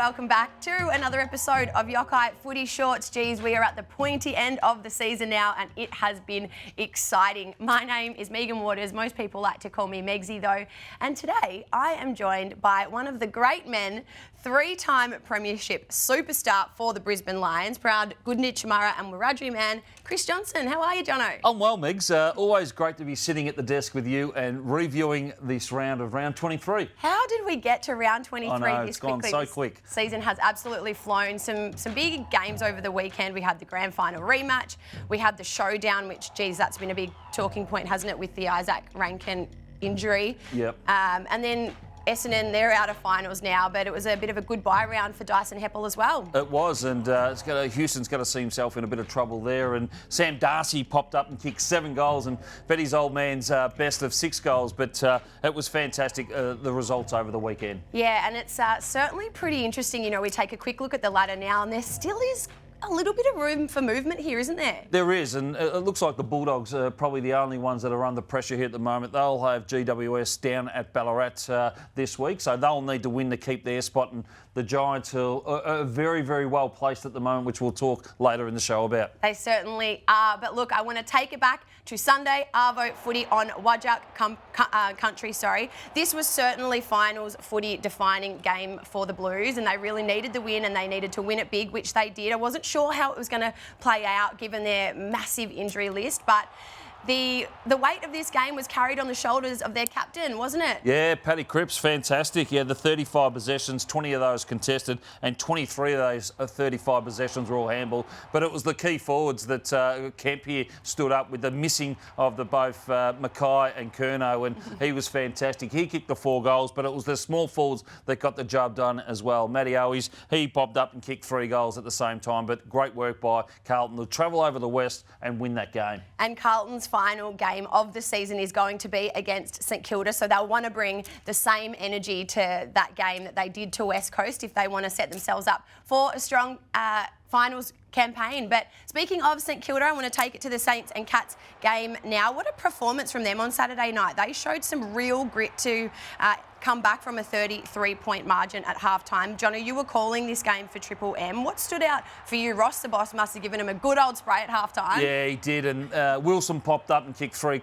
welcome back to another episode of Yokayi Footy Shorts. Geez, we are at the pointy end of the season now and it has been exciting. My name is Megan Waters. Most people like to call me Megsy though. And today I am joined by one of the great men, three-time premiership superstar for the Brisbane Lions, proud Goodnich Mara and Wiradjuri man, Chris Johnson. How are you, Jono? I'm well, Megs. Always great to be sitting at the desk with you and reviewing this round of round 23. How did we get to round 23 I know, this it's gone quickly? so quick. Season has absolutely flown. Some big games over the weekend. We had the grand final rematch. We had the showdown, which, geez, that's been a big talking point, hasn't it, with the Isaac Rankin injury. Yep. And then Essendon, they're out of finals now, but it was a bit of a goodbye round for Dyson Heppel as well. It was, and Houston's going to see himself in a bit of trouble there. And Sam Darcy popped up and kicked 7 goals and bet his old man's best of 6 goals. But it was fantastic, the results over the weekend. Yeah, and it's certainly pretty interesting. You know, we take a quick look at the ladder now, and there still is a little bit of room for movement here, isn't there? There is, and it looks like the Bulldogs are probably the only ones that are under pressure here at the moment. They'll have GWS down at Ballarat this week, so they'll need to win to keep their spot. And the Giants are very, very well placed at the moment, which we'll talk later in the show about. They certainly are. But look, I want to take it back to Sunday, Arvo footy on Wajak country. This was certainly finals footy defining game for the Blues, and they really needed the win, and they needed to win it big, which they did. I wasn't sure how it was going to play out given their massive injury list, but the weight of this game was carried on the shoulders of their captain, wasn't it? Yeah, Paddy Cripps, fantastic. He had the 35 possessions, 20 of those contested, and 23 of those 35 possessions were all handball. But it was the key forwards that Kemp here stood up with, the missing of the both Mackay and Curnow, and he was fantastic. He kicked the 4 goals, but it was the small forwards that got the job done as well. Matty Owies, he popped up and kicked 3 goals at the same time, but great work by Carlton to travel over the West and win that game. And Carlton's final game of the season is going to be against St Kilda, so they'll want to bring the same energy to that game that they did to West Coast if they want to set themselves up for a strong finals campaign. But speaking of St Kilda, I want to take it to the Saints and Cats game now. What a performance from them on Saturday night. They showed some real grit to come back from a 33-point margin at halftime. Jono, you were calling this game for Triple M. What stood out for you? Ross, the boss, must have given him a good old spray at halftime. Yeah, he did. And Wilson popped up and kicked three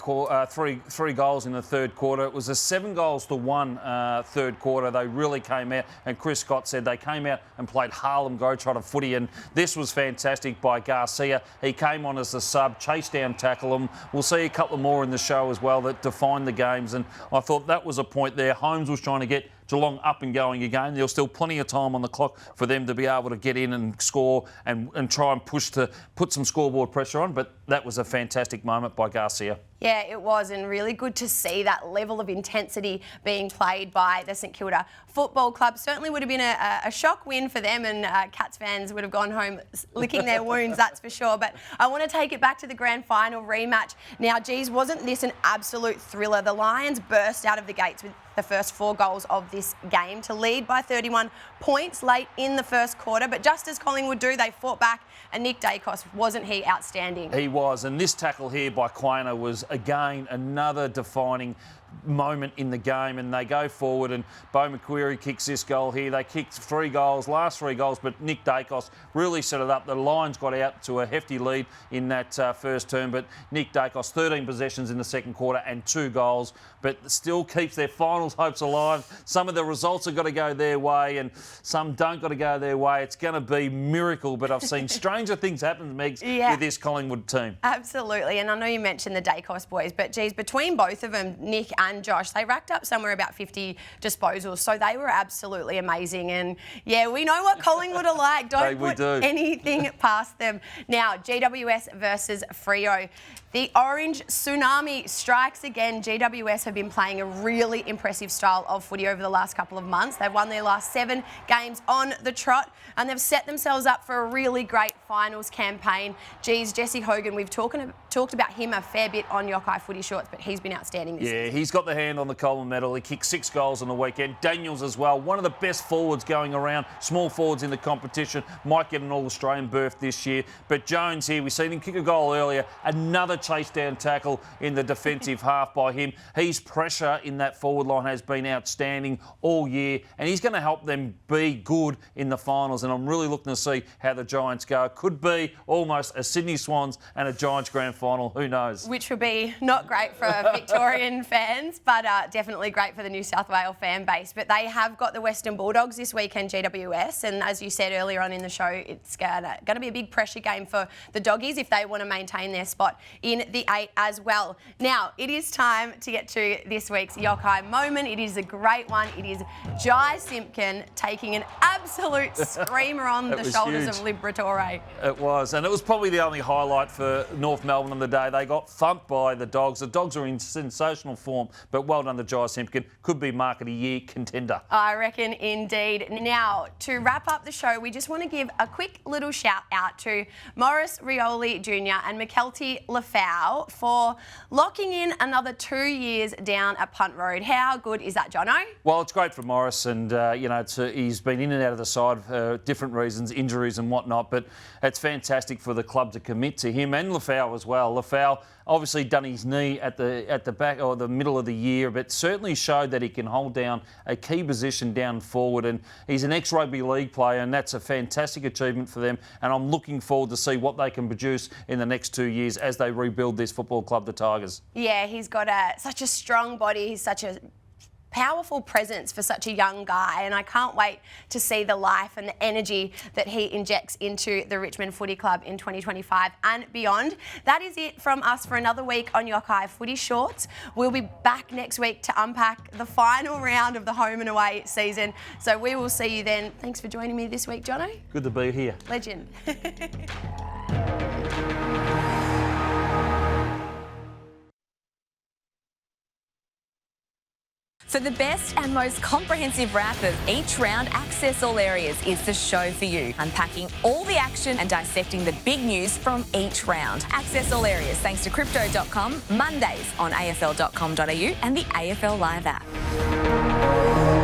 goals in the third quarter. It was a 7-1 third quarter. They really came out, and Chris Scott said they came out and played Harlem Globetrotter footy, and this was fantastic by Garcia. He came on as a sub, chased down, tackle him. We'll see a couple more in the show as well that define the games, and I thought that was a point there. Holmes was trying to get Geelong up and going again. There was still plenty of time on the clock for them to be able to get in and score and try and push to put some scoreboard pressure on, but that was a fantastic moment by Garcia. Yeah, it was, and really good to see that level of intensity being played by the St Kilda Football Club. Certainly would have been a shock win for them, and Cats fans would have gone home licking their wounds, that's for sure. But I want to take it back to the grand final rematch. Now, geez, wasn't this an absolute thriller? The Lions burst out of the gates with the first 4 goals of this game to lead by 31 points late in the first quarter. But just as Collingwood do, they fought back, and Nick Dacos, wasn't he outstanding? He was, and this tackle here by Quainer was, again, another defining moment in the game, and they go forward, and Bo McQuarrie kicks this goal here. They kicked 3 goals, last 3 goals, but Nick Dacos really set it up. The Lions got out to a hefty lead in that first term, but Nick Dacos, 13 possessions in the second quarter and 2 goals, but still keeps their finals hopes alive. Some of the results have got to go their way, and some don't got to go their way. It's going to be miracle, but I've seen stranger things happen, Megs, with this Collingwood team. Absolutely, and I know you mentioned the Dacos boys, but geez, between both of them, Nick and Josh, they racked up somewhere about 50 disposals, so they were absolutely amazing. And yeah, we know what Collingwood are like. Don't put anything past them. Now, GWS versus Freo. The Orange Tsunami strikes again. GWS have been playing a really impressive style of footy over the last couple of months. They've won their last 7 games on the trot, and they've set themselves up for a really great finals campaign. Geez, Jesse Hogan, we've talked about him a fair bit on Yokayi Footy Shorts, but he's been outstanding this season. Yeah, he's got the hand on the Coleman medal. He kicked 6 goals on the weekend. Daniels as well, one of the best forwards going around, small forwards in the competition. Might get an All-Australian berth this year. But Jones here, we've seen him kick a goal earlier. Another chase down tackle in the defensive half by him. His pressure in that forward line has been outstanding all year, and he's going to help them be good in the finals. And I'm really looking to see how the Giants go. It could be almost a Sydney Swans and a Giants grand final. Who knows? Which would be not great for Victorian fans, but definitely great for the New South Wales fan base. But they have got the Western Bulldogs this weekend, GWS, and as you said earlier on in the show, it's going to be a big pressure game for the Doggies if they want to maintain their spot in the 8 as well. Now, it is time to get to this week's Yokayi moment. It is a great one. It is Jai Simpkin taking an absolute screamer on the shoulders huge. of Liberatore. It was, and it was probably the only highlight for North Melbourne on the day. They got thumped by the Dogs. The Dogs are in sensational form, but well done to Jai Simpkin. Could be Mark of the Year contender. I reckon indeed. Now, to wrap up the show, we just want to give a quick little shout out to Morris Rioli Jr. and Mykelti Lafau for locking in another 2 years down at Punt Road. How good is that, Jono? Well, it's great for Morris, and he's been in and out of the side for different reasons, injuries and whatnot. But it's fantastic for the club to commit to him and Lafau as well. Lafau obviously done his knee at the back or the middle of the year, but certainly showed that he can hold down a key position down forward. And he's an ex-rugby league player, and that's a fantastic achievement for them. And I'm looking forward to see what they can produce in the next 2 years as they rebuild this football club, the Tigers. Yeah, he's got such a strong body. He's such a powerful presence for such a young guy, and I can't wait to see the life and the energy that he injects into the Richmond Footy Club in 2025 and beyond. That is it from us for another week on Yokayi Footy Shorts. We'll be back next week to unpack the final round of the home and away season, so we will see you then. Thanks for joining me this week, Jono. Good to be here. Legend. For the best and most comprehensive wrap of each round, Access All Areas is the show for you, unpacking all the action and dissecting the big news from each round. Access All Areas thanks to Crypto.com, Mondays on AFL.com.au and the AFL Live app.